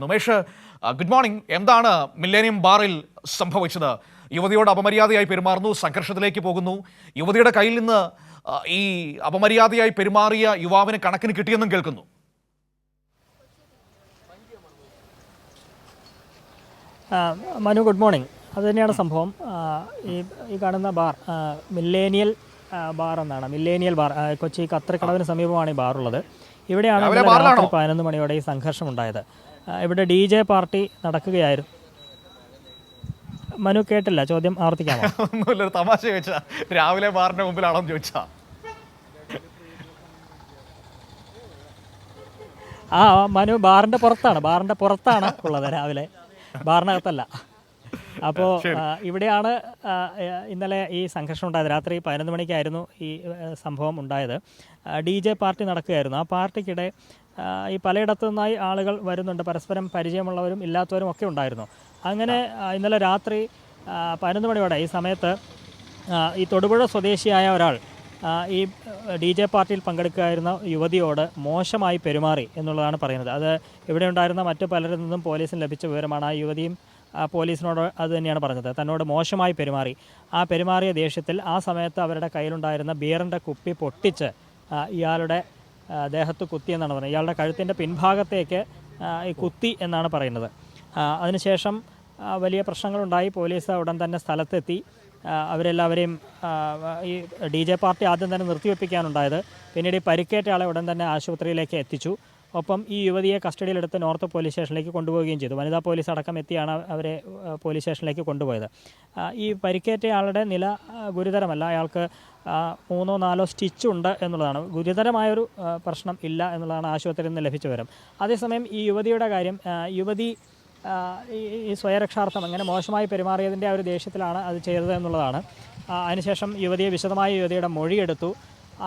Umesh, good morning. എന്താണ് millennium ബാറിൽ സംഭവിച്ചത്? യുവതിയോട് അപമര്യാദയായി പെരുമാറുന്നു, സംഘർഷത്തിലേക്ക് പോകുന്നു. യുവതിയുടെ കയ്യിൽ നിന്ന് ഈ അപമര്യാദയായി പെരുമാറിയ യുവാവിന് കണക്കിന് കിട്ടിയെന്നും കേൾക്കുന്നു. Manu, good morning. അതുതന്നെയാണ് സംഭവം. ഈ കാണുന്ന ബാർ മില്ലേനിയൽ ബാർ എന്നാണ്. മില്ലേനിയൽ ബാർ കൊച്ചി കത്രക്കടവിന് സമീപമാണ് ഈ ബാറുള്ളത്. ഇവിടെയാണ് 11 മണിയോടെ ഈ സംഘർഷം ഉണ്ടായത്. ഇവിടെ DJ പാർട്ടി നടക്കുകയായിരുന്നു. മനു, കേട്ടില്ല, ചോദ്യം ആവർത്തിക്കാമോ? ഒന്നുമില്ല, തമാശ ചോദിച്ചാ. രാവിലെ ബാറിന്റെ മുമ്പിലാണോ ചോദിച്ചാ? മനു, ബാറിന്റെ പുറത്താണ് ഉള്ളത്, രാവിലെ ബാറിനകത്തല്ല. അപ്പോൾ ഇവിടെയാണ് ഇന്നലെ ഈ സംഘർഷം ഉണ്ടായത്. രാത്രി 11 മണിക്കായിരുന്നു ഈ സംഭവം ഉണ്ടായത്. DJ പാർട്ടി നടക്കുകയായിരുന്നു. ആ പാർട്ടിക്കിടെ ഈ പലയിടത്തു നിന്നായി ആളുകൾ വരുന്നുണ്ട്. പരസ്പരം പരിചയമുള്ളവരും ഇല്ലാത്തവരും ഒക്കെ ഉണ്ടായിരുന്നു. അങ്ങനെ ഇന്നലെ രാത്രി 11 മണിയോടെ ഈ സമയത്ത് ഈ തൊടുപുഴ സ്വദേശിയായ ഒരാൾ ഈ DJ പാർട്ടിയിൽ പങ്കെടുക്കുകയായിരുന്ന യുവതിയോട് മോശമായി പെരുമാറി എന്നുള്ളതാണ് പറയുന്നത്. അത് ഇവിടെ ഉണ്ടായിരുന്ന മറ്റു പലരിൽ നിന്നും പോലീസിന് ലഭിച്ച വിവരമാണ്. ആ യുവതിയും പോലീസിനോട് അത് തന്നെയാണ് പറഞ്ഞത്. തന്നോട് മോശമായി പെരുമാറി. ആ പെരുമാറിയ ദേഷ്യത്തിൽ ആ സമയത്ത് അവരുടെ കയ്യിലുണ്ടായിരുന്ന ബിയറിൻ്റെ കുപ്പി പൊട്ടിച്ച് ഇയാളുടെ ദേഹത്ത് കുത്തി എന്നാണ് പറയുന്നത്. ഇയാളുടെ കഴുത്തിൻ്റെ പിൻഭാഗത്തേക്ക് ഈ കുത്തി എന്നാണ് പറയുന്നത്. അതിനുശേഷം വലിയ പ്രശ്നങ്ങളുണ്ടായി. പോലീസ് ഉടൻ തന്നെ സ്ഥലത്തെത്തി. അവരെല്ലാവരെയും ഈ DJ പാർട്ടി ആദ്യം തന്നെ നിർത്തിവെപ്പിക്കാനുണ്ടായത്. പിന്നീട് ഈ പരിക്കേറ്റ ആളെ ഉടൻ തന്നെ ആശുപത്രിയിലേക്ക് എത്തിച്ചു. ഒപ്പം ഈ യുവതിയെ കസ്റ്റഡിയിലെടുത്ത് നോർത്ത് പോലീസ് സ്റ്റേഷനിലേക്ക് കൊണ്ടുപോവുകയും ചെയ്തു. വനിതാ പോലീസ് അടക്കം എത്തിയാണ് അവരെ പോലീസ് സ്റ്റേഷനിലേക്ക് കൊണ്ടുപോയത്. ഈ പരിക്കേറ്റ ആളുടെ നില ഗുരുതരമല്ല. അയാൾക്ക് 3-4 സ്റ്റിച്ചുണ്ട് എന്നുള്ളതാണ്. ഗുരുതരമായൊരു പ്രശ്നം ഇല്ല എന്നുള്ളതാണ് ആശുപത്രിയിൽ നിന്ന് ലഭിച്ച വിവരം. അതേസമയം ഈ യുവതിയുടെ കാര്യം, യുവതി ഈ സ്വയരക്ഷാർത്ഥം അങ്ങനെ മോശമായി പെരുമാറിയതിൻ്റെ ആ ഒരു ദേഷ്യത്തിലാണ് അത് ചെയ്തത് എന്നുള്ളതാണ്. അതിനുശേഷം യുവതിയുടെ മൊഴിയെടുത്തു.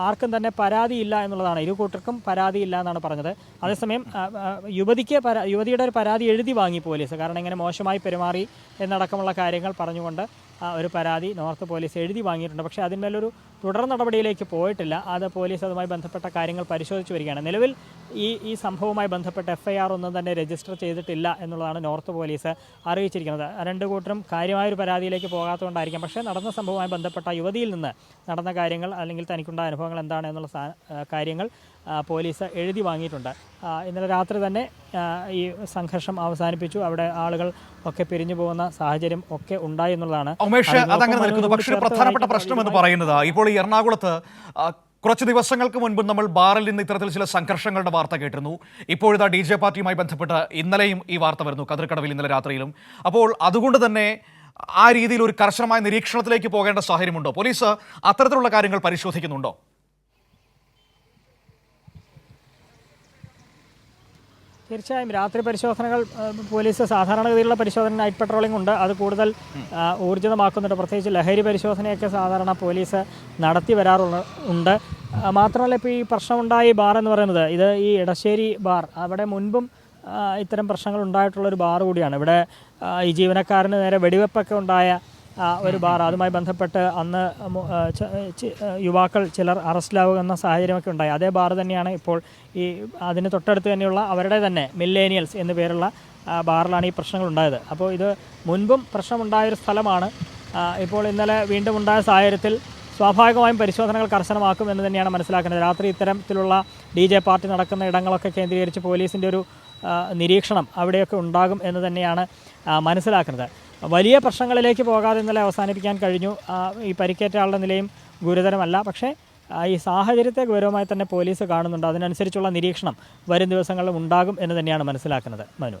ആർക്കും തന്നെ പരാതിയില്ല എന്നുള്ളതാണ്. ഇരു കൂട്ടർക്കും പരാതിയില്ല എന്നാണ് പറഞ്ഞത്. അതേസമയം യുവതിയുടെ ഒരു പരാതി എഴുതി വാങ്ങി പോലീസ്. കാരണം ഇങ്ങനെ മോശമായി പെരുമാറി എന്നടക്കമുള്ള കാര്യങ്ങൾ പറഞ്ഞുകൊണ്ട് ഒരു പരാതി നോർത്ത് പോലീസ് എഴുതി വാങ്ങിയിട്ടുണ്ട്. പക്ഷേ അതിന്മേലൊരു തുടർ നടപടിയിലേക്ക് പോയിട്ടില്ല. അത് പോലീസ് അതുമായി ബന്ധപ്പെട്ട കാര്യങ്ങൾ പരിശോധിച്ച് വരികയാണ്. നിലവിൽ ഈ സംഭവവുമായി ബന്ധപ്പെട്ട FIR ഒന്നും തന്നെ രജിസ്റ്റർ ചെയ്തിട്ടില്ല എന്നുള്ളതാണ് നോർത്ത് പോലീസ് അറിയിച്ചിരിക്കുന്നത്. രണ്ട് കൂട്ടരും കാര്യമായൊരു പരാതിയിലേക്ക് പോകാത്തതുകൊണ്ടായിരിക്കാം. പക്ഷേ നടന്ന സംഭവവുമായി ബന്ധപ്പെട്ട യുവതിയിൽ നിന്ന് നടന്ന കാര്യങ്ങൾ അല്ലെങ്കിൽ തനിക്കുണ്ടായ അനുഭവങ്ങൾ എന്താണ് എന്നുള്ള കാര്യങ്ങൾ പോലീസ് എഴുതി വാങ്ങിയിട്ടുണ്ട്. ഇന്നലെ രാത്രി തന്നെ ഈ സംഘർഷം അവസാനിപ്പിച്ചു. അവിടെ ആളുകൾ ഒക്കെ പിരിഞ്ഞു പോകുന്ന സാഹചര്യം ഒക്കെ ഉണ്ടായി എന്നുള്ളതാണ്. ഉമേഷ്, അതങ്ങനെ നിൽക്കുന്നു. പക്ഷേ പ്രധാനപ്പെട്ട പ്രശ്നം എന്ന് പറയുന്നത് ഇപ്പോൾ ഈ എറണാകുളത്ത് കുറച്ച് ദിവസങ്ങൾക്ക് മുൻപ് നമ്മൾ ബാറിൽ നിന്ന് ഇത്തരത്തിൽ ചില സംഘർഷങ്ങളുടെ വാർത്ത കേട്ടിരുന്നു. ഇപ്പോഴത്തെ DJ പാർട്ടിയുമായി ബന്ധപ്പെട്ട് ഇന്നലെയും ഈ വാർത്ത വരുന്നു, കതിർക്കടവിൽ ഇന്നലെ രാത്രിയിലും. അപ്പോൾ അതുകൊണ്ട് തന്നെ ആ രീതിയിൽ ഒരു കർശനമായ നിരീക്ഷണത്തിലേക്ക് പോകേണ്ട സാഹചര്യമുണ്ടോ? പോലീസ് അത്തരത്തിലുള്ള കാര്യങ്ങൾ പരിശോധിക്കുന്നുണ്ടോ? തീർച്ചയായും രാത്രി പരിശോധനകൾ പോലീസ് സാധാരണഗതിയിലുള്ള പരിശോധന, നൈറ്റ് പെട്രോളിംഗ് ഉണ്ട്. അത് കൂടുതൽ ഊർജിതമാക്കുന്നുണ്ട്. പ്രത്യേകിച്ച് ലഹരി പരിശോധനയൊക്കെ സാധാരണ പോലീസ് നടത്തി വരാറുണ്ട്. മാത്രമല്ല, ഇപ്പോൾ ഈ പ്രശ്നമുണ്ടായ ബാർ എന്ന് പറയുന്നത് ഇത് ഈ ഇടശ്ശേരി ബാർ, അവിടെ മുൻപും ഇത്തരം പ്രശ്നങ്ങൾ ഉണ്ടായിട്ടുള്ളൊരു ബാർ കൂടിയാണ്. ഇവിടെ ഈ ജീവനക്കാരന് നേരെ വെടിവെപ്പൊക്കെ ഉണ്ടായ ഒരു ബാർ. അതുമായി ബന്ധപ്പെട്ട് അന്ന് യുവാക്കൾ ചിലർ അറസ്റ്റിലാവുന്ന സാഹചര്യമൊക്കെ ഉണ്ടായി. അതേ ബാർ തന്നെയാണ് ഇപ്പോൾ ഈ അതിന് തൊട്ടടുത്ത് തന്നെയുള്ള അവരുടെ തന്നെ മില്ലേനിയൽസ് എന്നു പേരുള്ള ബാറിലാണ് ഈ പ്രശ്നങ്ങൾ ഉണ്ടായത്. അപ്പോൾ ഇത് മുൻപും പ്രശ്നമുണ്ടായൊരു സ്ഥലമാണ്. ഇപ്പോൾ ഇന്നലെ വീണ്ടും ഉണ്ടായ സാഹചര്യത്തിൽ സ്വാഭാവികമായും പരിശോധനകൾ കർശനമാക്കും എന്ന് തന്നെയാണ് മനസ്സിലാക്കുന്നത്. രാത്രി ഇത്തരത്തിലുള്ള DJ പാർട്ടി നടക്കുന്ന ഇടങ്ങളൊക്കെ കേന്ദ്രീകരിച്ച് പോലീസിൻ്റെ ഒരു നിരീക്ഷണം അവിടെയൊക്കെ ഉണ്ടാകും എന്ന് തന്നെയാണ് മനസ്സിലാക്കുന്നത്. വലിയ പ്രശ്നങ്ങളിലേക്ക് പോകാതെ ഇന്നലെ അവസാനിപ്പിക്കാൻ കഴിഞ്ഞു. ഈ പരിക്കേറ്റ ആളുടെ നിലയും ഗുരുതരമല്ല. പക്ഷേ ഈ സാഹചര്യത്തെ ഗൗരവമായി തന്നെ പോലീസ് കാണുന്നുണ്ട്. അതിനനുസരിച്ചുള്ള നിരീക്ഷണം വരും ദിവസങ്ങളിലും ഉണ്ടാകും എന്ന് തന്നെയാണ് മനസ്സിലാക്കുന്നത്. മനു.